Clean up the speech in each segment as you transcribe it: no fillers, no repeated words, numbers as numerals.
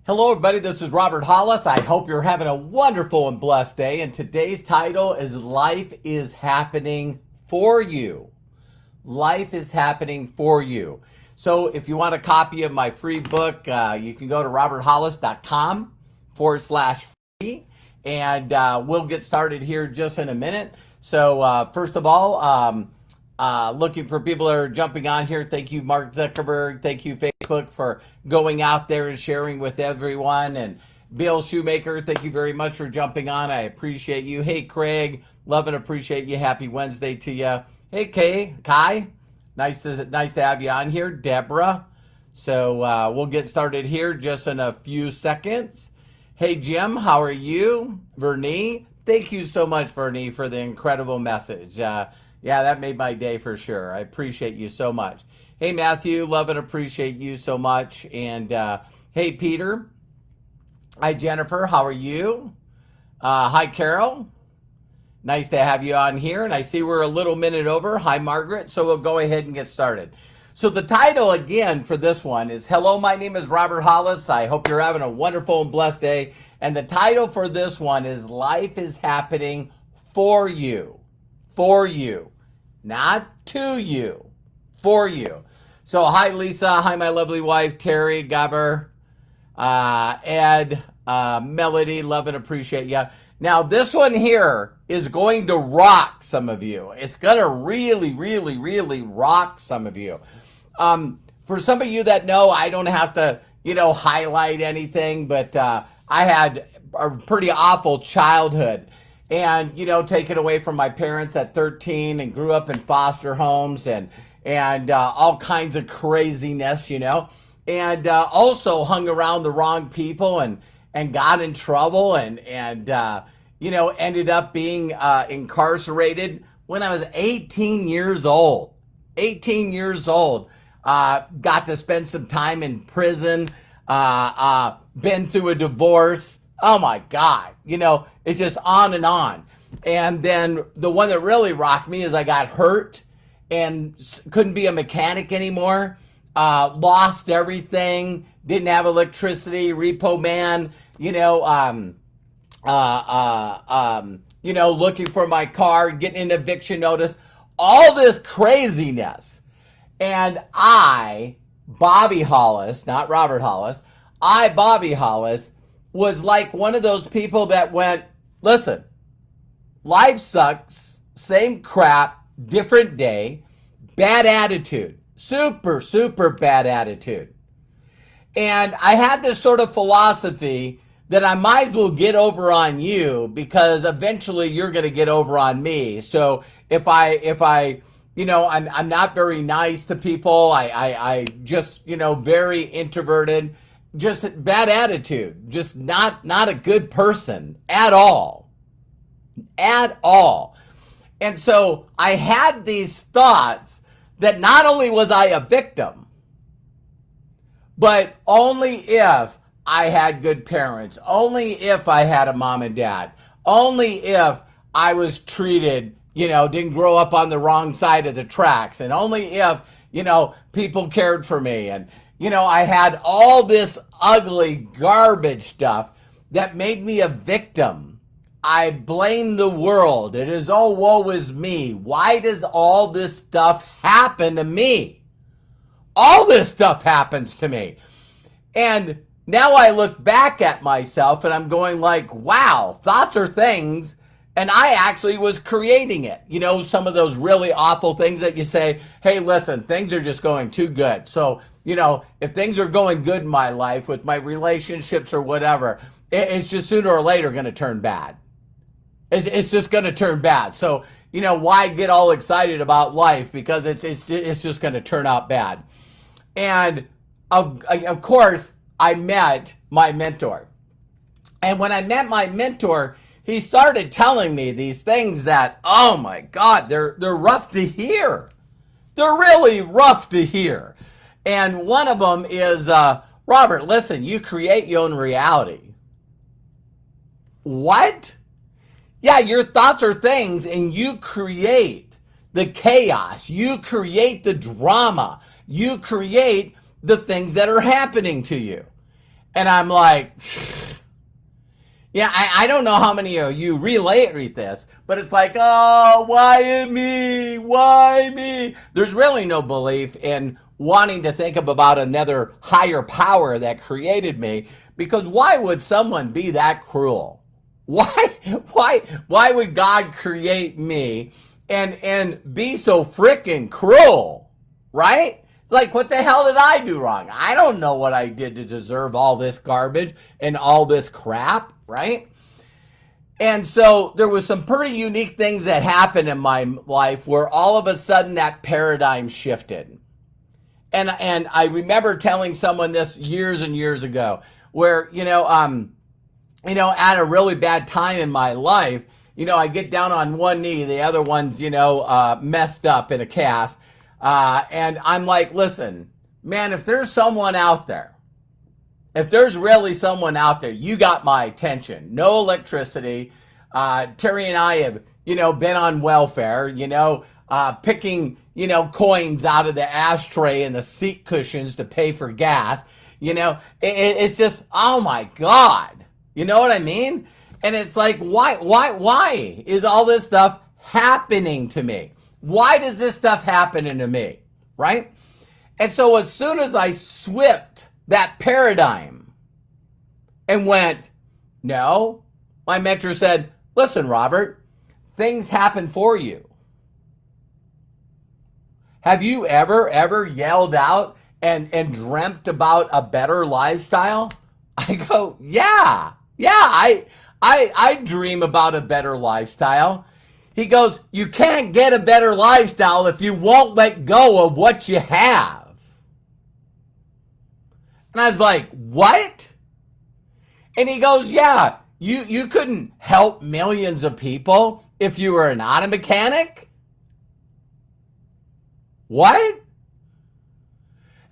Hello, everybody. This is Robert Hollis. I hope you're having a wonderful and blessed day. And today's title is Life is Happening for You. Life is happening for you. So if you want a copy of my free book, you can go to roberthollis.com/free. And we'll get started here just in a minute. So first of all, looking for people that are jumping on here. Thank you, Mark Zuckerberg. Thank you, Facebook, for going out there and sharing with everyone. And Bill Shoemaker, thank you very much for jumping on. I appreciate you. Hey, Craig, love and appreciate you. Happy Wednesday to you. Hey, Kai, nice to have you on here. Deborah. So we'll get started here just in a few seconds. Hey, Jim, how are you? Vernie, thank you so much, Vernie, for the incredible message. Yeah, that made my day for sure. I appreciate you so much. Hey, Matthew, love and appreciate you so much. And hey, Peter. Hi, Jennifer. How are you? Hi, Carol. Nice to have you on here. And I see we're a little minute over. Hi, Margaret. So we'll go ahead and get started. So the title again for this one is Hello, my name is Robert Hollis. I hope you're having a wonderful and blessed day. And the title for this one is Life is Happening for You. For you. Not to you. For you. So hi, Lisa. Hi, my lovely wife, Terry, Gabber, Ed, Melody. Love and appreciate you. Now, this one here is going to rock some of you. It's going to really, really, really rock some of you. For some of you that know, I don't have to, highlight anything, but I had a pretty awful childhood. And, taken away from my parents at 13 and grew up in foster homes and all kinds of craziness, and also hung around the wrong people and got in trouble and ended up being incarcerated when I was 18 years old. 18 years old. Got to spend some time in prison, been through a divorce. Oh my God, it's just on and on. And then the one that really rocked me is I got hurt and couldn't be a mechanic anymore. Lost everything, didn't have electricity, repo man, looking for my car, getting an eviction notice, all this craziness. And Bobby Hollis, not Robert Hollis, Bobby Hollis, was like one of those people that went, listen, life sucks, same crap, different day, bad attitude, super, super bad attitude. And I had this sort of philosophy that I might as well get over on you because eventually you're going to get over on me. So if I'm not very nice to people, I just, very introverted, just bad attitude, just not a good person at all. And so I had these thoughts that not only was I a victim, but only if I had good parents, only if I had a mom and dad, only if I was treated, didn't grow up on the wrong side of the tracks, and only if, people cared for me. And, I had all this ugly garbage stuff that made me a victim. I blame the world. It is, oh, woe is me. Why does all this stuff happen to me? All this stuff happens to me. And now I look back at myself and I'm going like, wow, thoughts are things. And I actually was creating it. Some of those really awful things that you say, hey, listen, things are just going too good. So, if things are going good in my life with my relationships or whatever, it's just sooner or later going to turn bad. It's just going to turn bad. So, why get all excited about life? Because it's just going to turn out bad. And of course, I met my mentor. And when I met my mentor, he started telling me these things that, oh my God, they're rough to hear. They're really rough to hear. And one of them is, Robert, listen, you create your own reality. What? Yeah, your thoughts are things and you create the chaos. You create the drama. You create the things that are happening to you. And I'm like, yeah, I don't know how many of you relate this, but it's like, oh, why me? Why me? There's really no belief in wanting to think about another higher power that created me, because why would someone be that cruel? Why would God create me and be so freaking cruel, right? Like, what the hell did I do wrong? I don't know what I did to deserve all this garbage and all this crap, right? And so there was some pretty unique things that happened in my life where all of a sudden that paradigm shifted. And I remember telling someone this years and years ago, where, at a really bad time in my life, I get down on one knee, the other one's, messed up in a cast. And I'm like, listen, man, if there's someone out there, if there's really someone out there, you got my attention. No electricity. Terry and I have, been on welfare, picking, coins out of the ashtray and the seat cushions to pay for gas. It's just, oh my God. You know what I mean? And it's like, why is all this stuff happening to me? Why does this stuff happen to me, right? And so as soon as I swept that paradigm and went, no, my mentor said, listen, Robert, things happen for you. Have you ever yelled out and dreamt about a better lifestyle? I go, yeah, I dream about a better lifestyle. He goes, you can't get a better lifestyle if you won't let go of what you have. And I was like, what? And he goes, yeah, you couldn't help millions of people if you were an auto mechanic? What?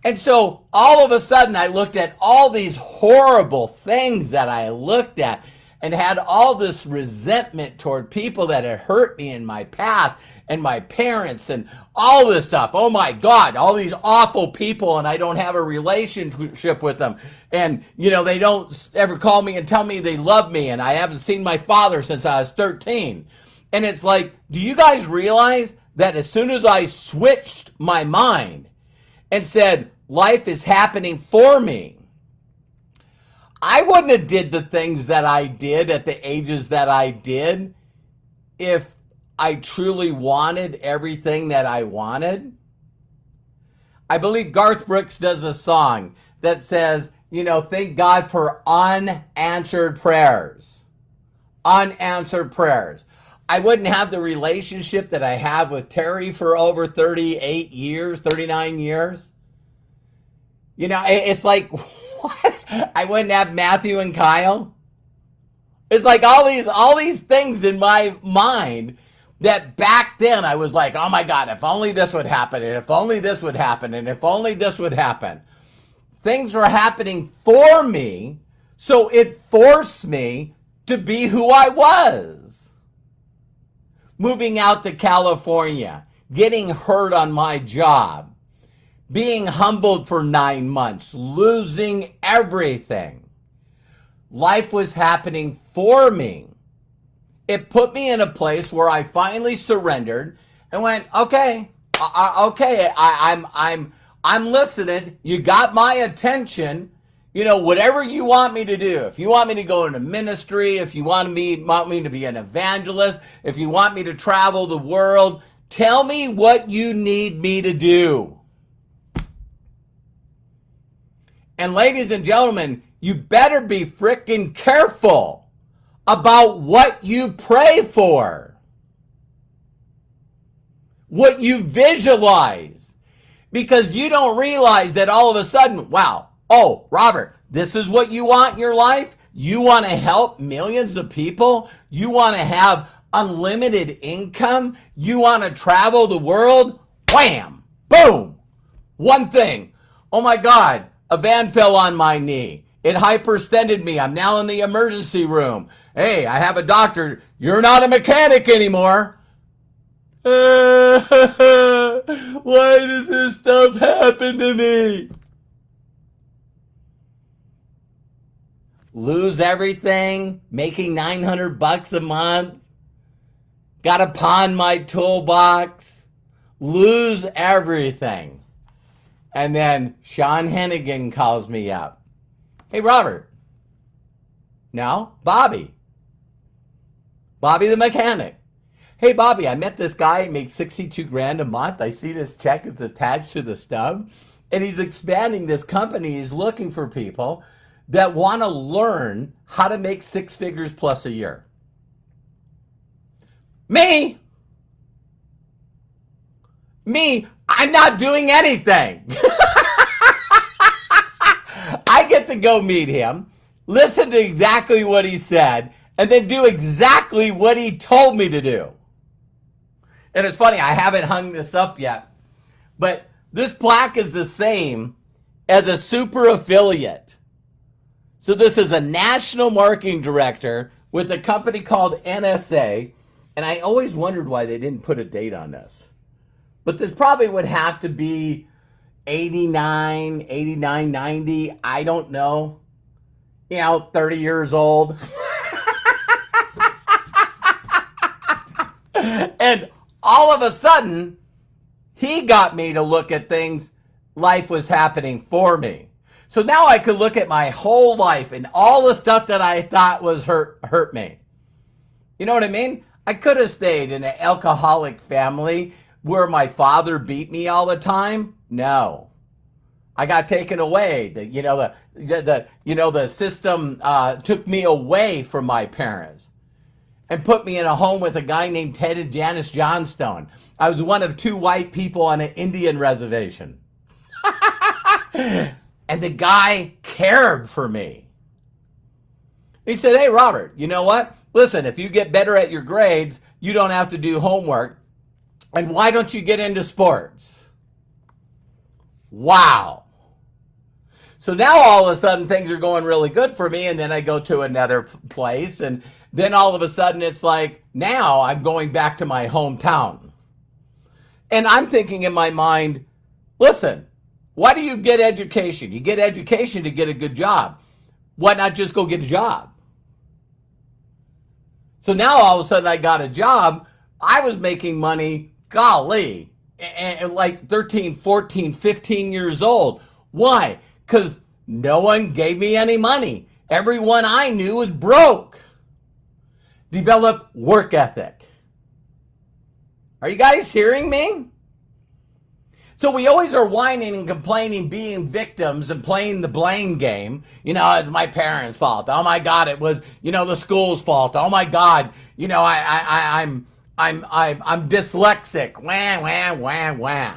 And so all of a sudden I looked at all these horrible things that I looked at and had all this resentment toward people that had hurt me in my past and my parents and all this stuff. Oh my God, all these awful people, and I don't have a relationship with them. And, they don't ever call me and tell me they love me, and I haven't seen my father since I was 13. And it's like, do you guys realize that as soon as I switched my mind and said, life is happening for me, I wouldn't have did the things that I did at the ages that I did if I truly wanted everything that I wanted. I believe Garth Brooks does a song that says, thank God for unanswered prayers. Unanswered prayers. I wouldn't have the relationship that I have with Terry for over 38 years, 39 years. It's like, what? I wouldn't have Matthew and Kyle. It's like all these things in my mind that back then I was like, oh my God, if only this would happen, and if only this would happen, and if only this would happen. Things were happening for me, so it forced me to be who I was. Moving out to California, getting hurt on my job, being humbled for 9 months, losing everything. Life was happening for me. It put me in a place where I finally surrendered and went, okay, I'm listening. You got my attention. Whatever you want me to do. If you want me to go into ministry, if you want me to be an evangelist, if you want me to travel the world, tell me what you need me to do. And ladies and gentlemen, you better be freaking careful about what you pray for, what you visualize, because you don't realize that all of a sudden, wow, oh, Robert, this is what you want in your life? You want to help millions of people? You want to have unlimited income? You want to travel the world? Wham! Boom! One thing. Oh my God. A van fell on my knee. It hyperextended me. I'm now in the emergency room. Hey, I have a doctor. You're not a mechanic anymore. Why does this stuff happen to me? lose everything, making $900 a month, got to pawn my toolbox, lose everything. And then Sean Hennigan calls me up. Hey, Robert. No, Bobby. Bobby the mechanic. Hey, Bobby, I met this guy. He makes 62 grand a month. I see this check that's attached to the stub. And he's expanding this company. He's looking for people that want to learn how to make 6 figures plus a year. Me, I'm not doing anything. I get to go meet him, listen to exactly what he said, and then do exactly what he told me to do. And it's funny, I haven't hung this up yet, but this plaque is the same as a super affiliate. So this is a national marketing director with a company called NSA, and I always wondered why they didn't put a date on this. But this probably would have to be 89, 90, I don't know. 30 years old. And all of a sudden, he got me to look at things. Life was happening for me. So now I could look at my whole life and all the stuff that I thought was hurt me. You know what I mean? I could have stayed in an alcoholic family where my father beat me all the time. No. I got taken away. The system took me away from my parents and put me in a home with a guy named Ted and Janice Johnstone. I was one of 2 white people on an Indian reservation. And the guy cared for me. He said, hey, Robert, you know what? Listen, if you get better at your grades, you don't have to do homework. And why don't you get into sports? Wow. So now all of a sudden things are going really good for me, and then I go to another place, and then all of a sudden it's like, now I'm going back to my hometown. And I'm thinking in my mind, listen, why do you get education? You get education to get a good job. Why not just go get a job? So now all of a sudden I got a job. I was making money, golly, and like 13, 14, 15 years old. Why? Because no one gave me any money. Everyone I knew was broke. Develop work ethic. Are you guys hearing me? So we always are whining and complaining, being victims and playing the blame game. It's my parents' fault. Oh my God, it was, the school's fault. Oh my God, I'm dyslexic. Wah, wah, wah, wah.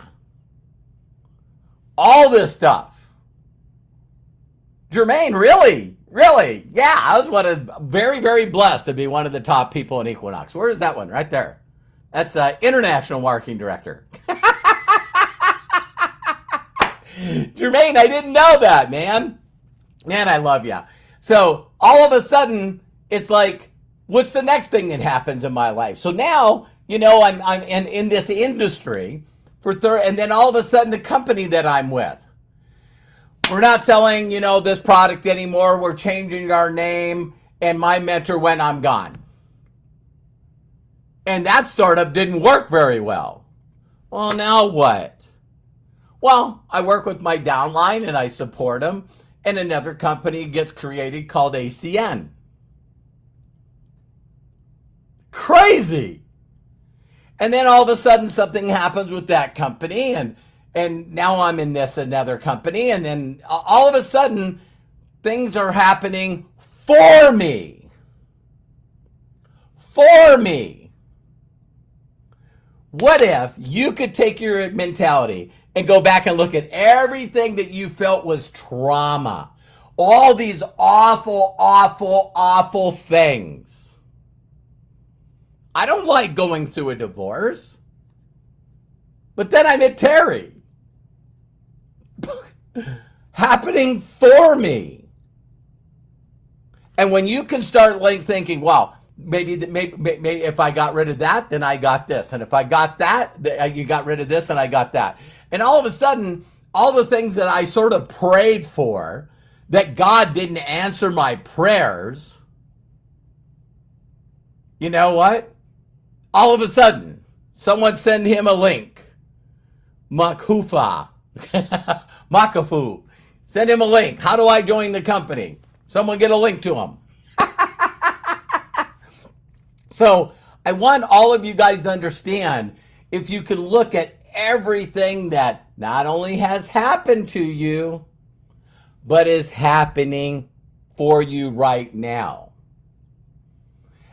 All this stuff. Jermaine, really? Really? Yeah, I was very, very blessed to be one of the top people in Equinox. Where is that one? Right there. That's International Marketing Director. Jermaine, I didn't know that, man. Man, I love you. So all of a sudden, it's like, what's the next thing that happens in my life? So now, I'm in this industry and then all of a sudden the company that I'm with, we're not selling, this product anymore. We're changing our name, and my mentor went, I'm gone. And that startup didn't work very well. Well, now what? Well, I work with my downline and I support them, and another company gets created called ACN. Crazy. And then all of a sudden something happens with that company, and now I'm in another company, and then all of a sudden things are happening for me. For me. What if you could take your mentality and go back and look at everything that you felt was trauma? All these awful, awful, awful things. I don't like going through a divorce. But then I met Terry. Happening for me. And when you can start thinking, wow, maybe if I got rid of that, then I got this. And if I got that, you got rid of this and I got that. And all of a sudden, all the things that I sort of prayed for that God didn't answer my prayers, you know what? All of a sudden, someone send him a link. Makafu. Send him a link. How do I join the company? Someone get a link to him. So I want all of you guys to understand, if you can look at everything that not only has happened to you, but is happening for you right now.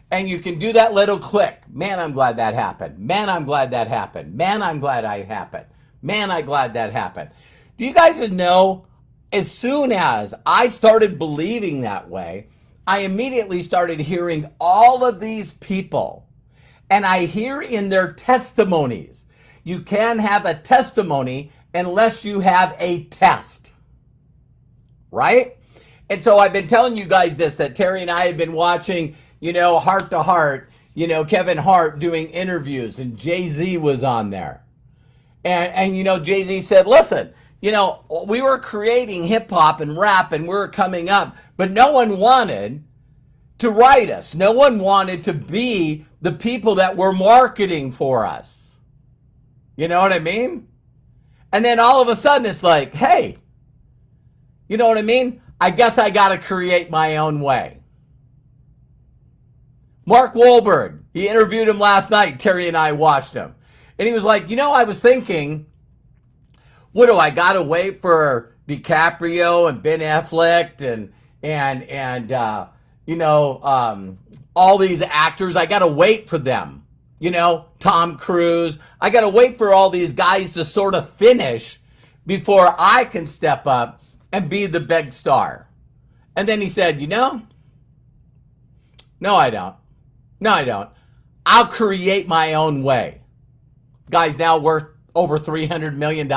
And you can do that little click. Man, I'm glad that happened. Man, I'm glad that happened. Man, I'm glad I happened. Man, I'm glad that happened. Do you guys know, as soon as I started believing that way, I immediately started hearing all of these people. And I hear in their testimonies, you can't have a testimony unless you have a test. Right? And so I've been telling you guys this, that Terry and I have been watching, Heart to Heart, Kevin Hart doing interviews, and Jay-Z was on there. And Jay-Z said, listen, we were creating hip hop and rap and we were coming up, but no one wanted to write us. No one wanted to be the people that were marketing for us. You know what I mean? And then all of a sudden it's like, hey, you know what I mean? I guess I got to create my own way. Mark Wahlberg, he interviewed him last night. Terry and I watched him. And he was like, I was thinking, what do I got to wait for DiCaprio and Ben Affleck and all these actors? I got to wait for them. Tom Cruise. I got to wait for all these guys to sort of finish before I can step up and be the big star. And then he said, no, I don't. No, I don't. I'll create my own way. Guy's now worth over $300 million.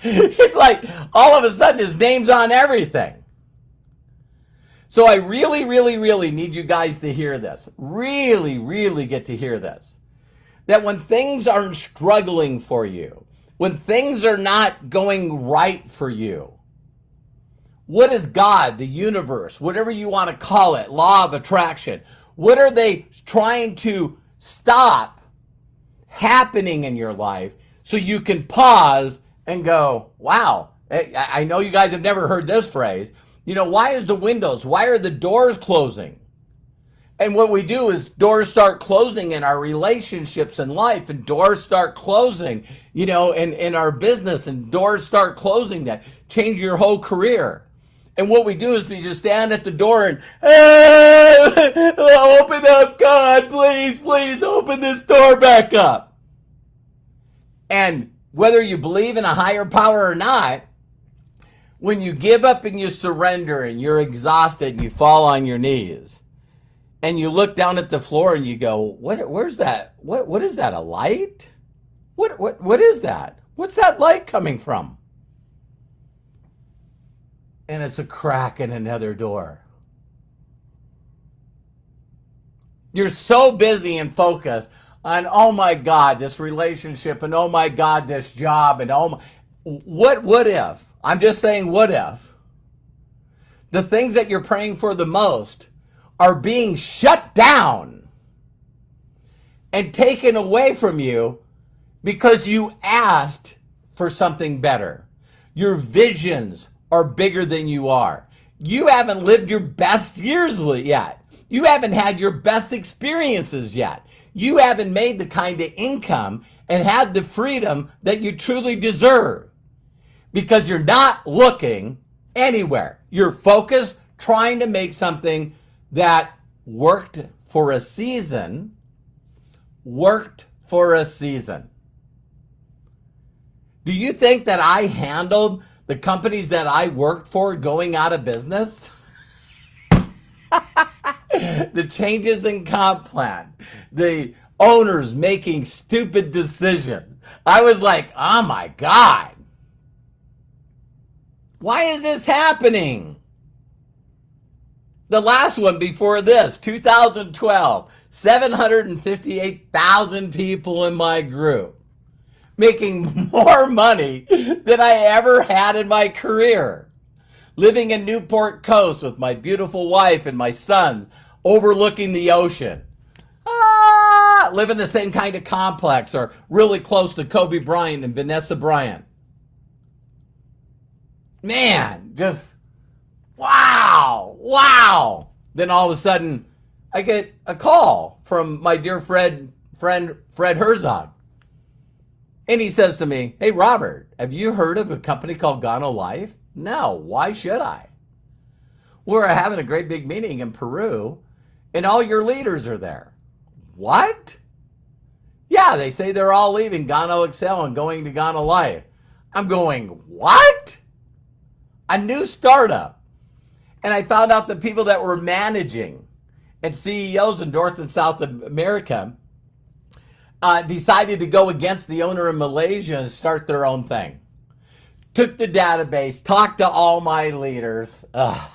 It's like all of a sudden his name's on everything. So I really, really, really need you guys to hear this. Really, really get to hear this. That when things aren't struggling for you, when things are not going right for you, what is God, the universe, whatever you want to call it, law of attraction, what are they trying to stop happening in your life so you can pause and go, wow, I know you guys have never heard this phrase. Why are the doors closing? And what we do is doors start closing in our relationships in life, and doors start closing, in our business, and doors start closing that change your whole career. And what we do is we just stand at the door and, open up, God, please, please open this door back up. And whether you believe in a higher power or not, when you give up and you surrender and you're exhausted and you fall on your knees and you look down at the floor and you go, where's that? What is that, a light? What is that? What's that light coming from? And it's a crack in another door. You're so busy and focused on, oh my God, this relationship, and oh my God, this job, and what if? I'm just saying, what if the things that you're praying for the most are being shut down and taken away from you because you asked for something better? Your visions are bigger than you are. You haven't lived your best years yet. You haven't had your best experiences yet. You haven't made the kind of income and had the freedom that you truly deserve because you're not looking anywhere. You're focused trying to make something that worked for a season. Do you think that I handled the companies that I worked for going out of business? The changes in comp plan, the owners making stupid decisions. I was like, oh my God. Why is this happening? The last one before this, 2012, 758,000 people in my group. making more money than I ever had in my career. Living in Newport Coast with my beautiful wife and my sons, overlooking the ocean. Live in the same kind of complex or really close to Kobe Bryant and Vanessa Bryant. Man, just wow. Then all of a sudden, I get a call from my dear friend Fred Herzog. And he says to me, "Hey, Robert, have you heard of a company called Gano Life?" No, why should I? We're having a great big meeting in Peru, and all your leaders are there. What? Yeah, they say they're all leaving Gano Excel and going to Gano Life. I'm going, what? A new startup. And I found out the people that were managing and CEOs in North and South America decided to go against the owner in Malaysia and start their own thing. Took the database, talked to all my leaders. I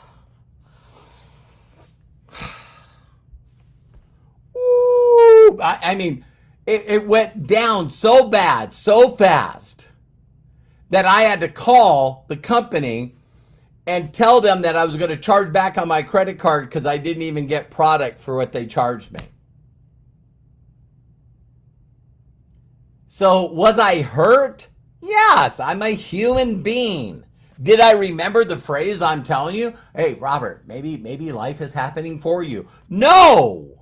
mean, it went down so bad, so fast, that I had to call the company and tell them that I was going to charge back on my credit card because I didn't even get product for what they charged me. So was I hurt? Yes, I'm a human being. Did I remember the phrase I'm telling you? Hey, Robert, maybe life is happening for you. No!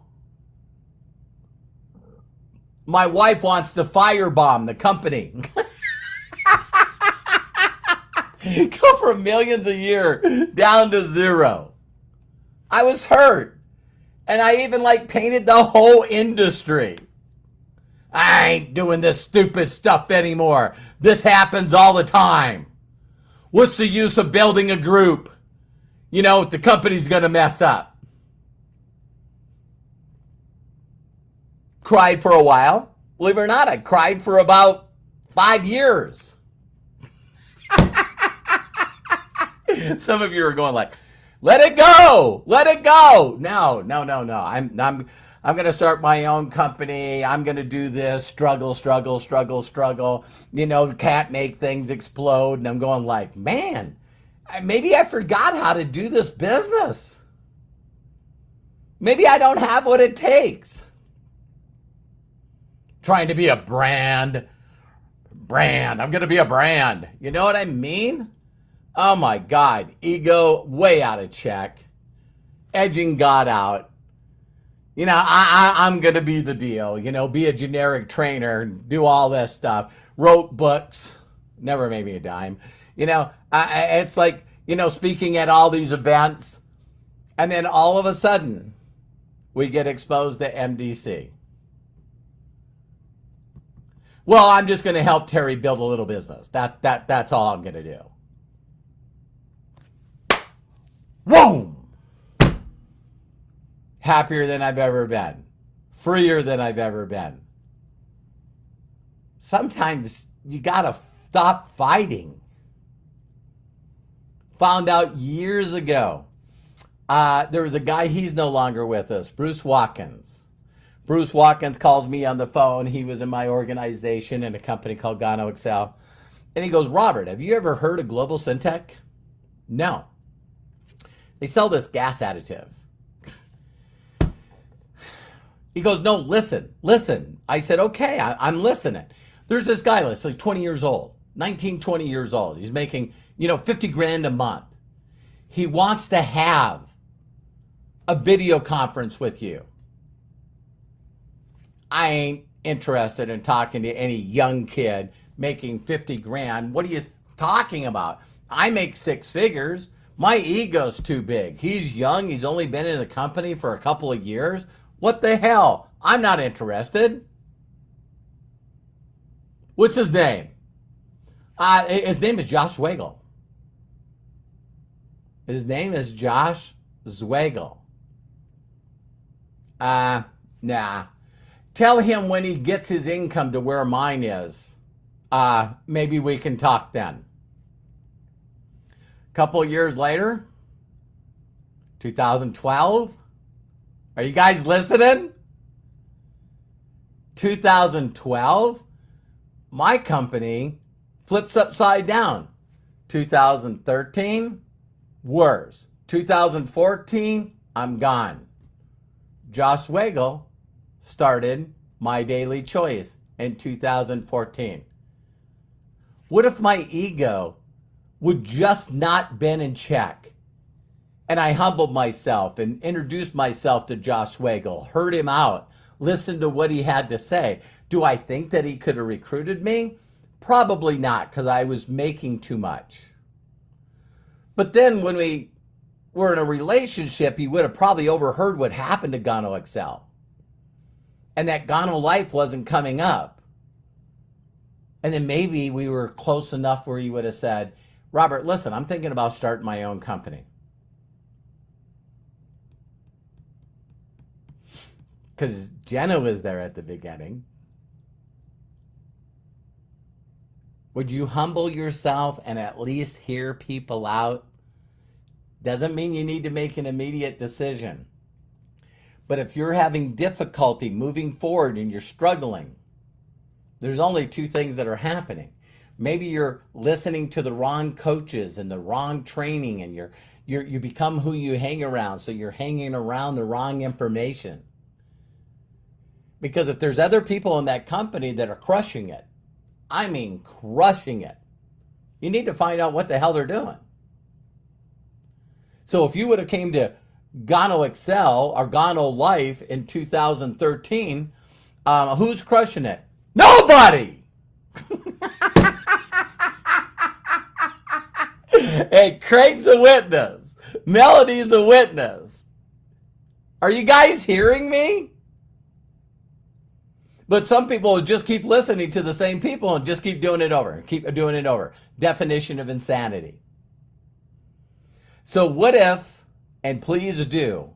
My wife wants to firebomb the company. Go from millions a year down to zero. I was hurt. And I even painted the whole industry. I ain't doing this stupid stuff anymore. This happens all the time. What's the use of building a group? You know, the company's going to mess up. Cried for a while. Believe it or not, I cried for about 5 years. Some of you are going let it go. Let it go. No. I'm going to start my own company. I'm going to do this. Struggle. You know, can't make things explode. And I'm going man, maybe I forgot how to do this business. Maybe I don't have what it takes. Trying to be a brand. I'm going to be a brand. You know what I mean? Oh my God. Ego way out of check. Edging God out. You know, I'm going to be the deal. You know, be a generic trainer. Do all this stuff. Wrote books. Never made me a dime. You know, it's speaking at all these events. And then all of a sudden, we get exposed to MDC. Well, I'm just going to help Terry build a little business. That's all I'm going to do. Boom! Happier than I've ever been. Freer than I've ever been. Sometimes you got to stop fighting. Found out years ago, there was a guy, he's no longer with us, Bruce Watkins. Bruce Watkins calls me on the phone. He was in my organization in a company called Gano Excel. And he goes, Robert, have you ever heard of Global Syntec? No. They sell this gas additive. He goes, no, listen. I said, okay, I'm listening. There's this guy, let's say 20 years old, 19, 20 years old. He's making, 50 grand a month. He wants to have a video conference with you. I ain't interested in talking to any young kid making 50 grand. What are you talking about? I make 6 figures. My ego's too big. He's young. He's only been in the company for a couple of years. What the hell? I'm not interested. What's his name? His name is Josh Zwagel. His name is Josh Zwagel. Nah. Tell him when he gets his income to where mine is. Maybe we can talk then. A couple of years later, 2012. Are you guys listening? 2012, my company flips upside down. 2013, worse. 2014, I'm gone. Josh Wagle started My Daily Choice in 2014. What if my ego would just not been in check? And I humbled myself and introduced myself to Josh Wagle, heard him out, listened to what he had to say. Do I think that he could have recruited me? Probably not, because I was making too much. But then when we were in a relationship, he would have probably overheard what happened to Gano Excel. And that Gano life wasn't coming up. And then maybe we were close enough where he would have said, Robert, listen, I'm thinking about starting my own company. Because Jenna was there at the beginning. Would you humble yourself and at least hear people out? Doesn't mean you need to make an immediate decision. But if you're having difficulty moving forward and you're struggling, there's only two things that are happening. Maybe you're listening to the wrong coaches and the wrong training, and you become who you hang around, so you're hanging around the wrong information. Because if there's other people in that company that are crushing it, I mean crushing it, you need to find out what the hell they're doing. So if you would have came to Gano Excel or Gano Life in 2013, who's crushing it? Nobody! Hey, Craig's a witness. Melody's a witness. Are you guys hearing me? But some people just keep listening to the same people and just keep doing it over and keep doing it over. Definition of insanity. So what if, and please do,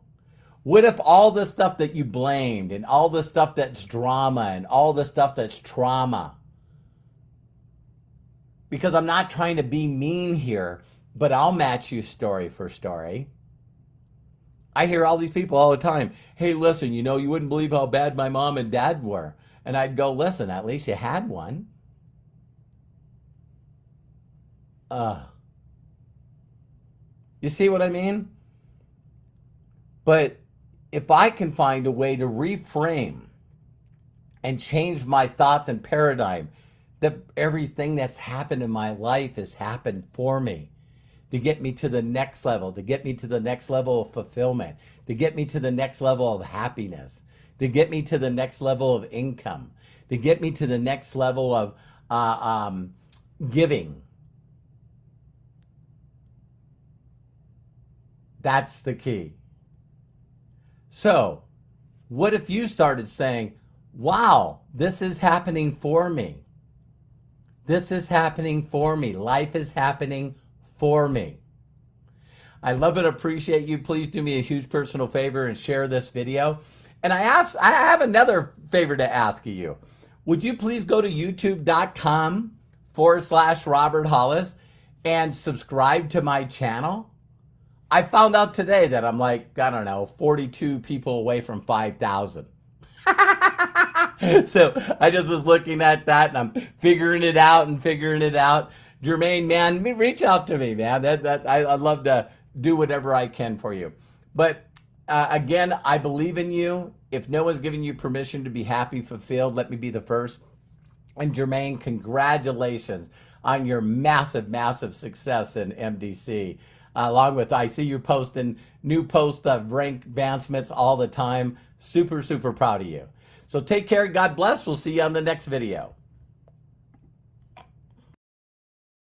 what if all the stuff that you blamed and all the stuff that's drama and all the stuff that's trauma, because I'm not trying to be mean here, but I'll match you story for story. I hear all these people all the time, hey, listen, you know, you wouldn't believe how bad my mom and dad were. And I'd go, listen, at least you had one. You see what I mean? But if I can find a way to reframe and change my thoughts and paradigm, that everything that's happened in my life has happened for me, to get me to the next level, to get me to the next level of fulfillment, to get me to the next level of happiness, to get me to the next level of income, to get me to the next level of giving. That's the key. So, what if you started saying, wow, this is happening for me. This is happening for me. Life is happening for me. I love and appreciate you. Please do me a huge personal favor and share this video. And I have another favor to ask of you. Would you please go to youtube.com/Robert Hollis and subscribe to my channel? I found out today that I'm like, I don't know, 42 people away from 5,000. So I just was looking at that and I'm figuring it out. Jermaine, man, reach out to me, man. I'd love to do whatever I can for you. But again, I believe in you. If no one's giving you permission to be happy, fulfilled, let me be the first. And Jermaine, congratulations on your massive, massive success in MDC. Along with, I see you posting new posts of rank advancements all the time. Super, super proud of you. So take care. God bless. We'll see you on the next video.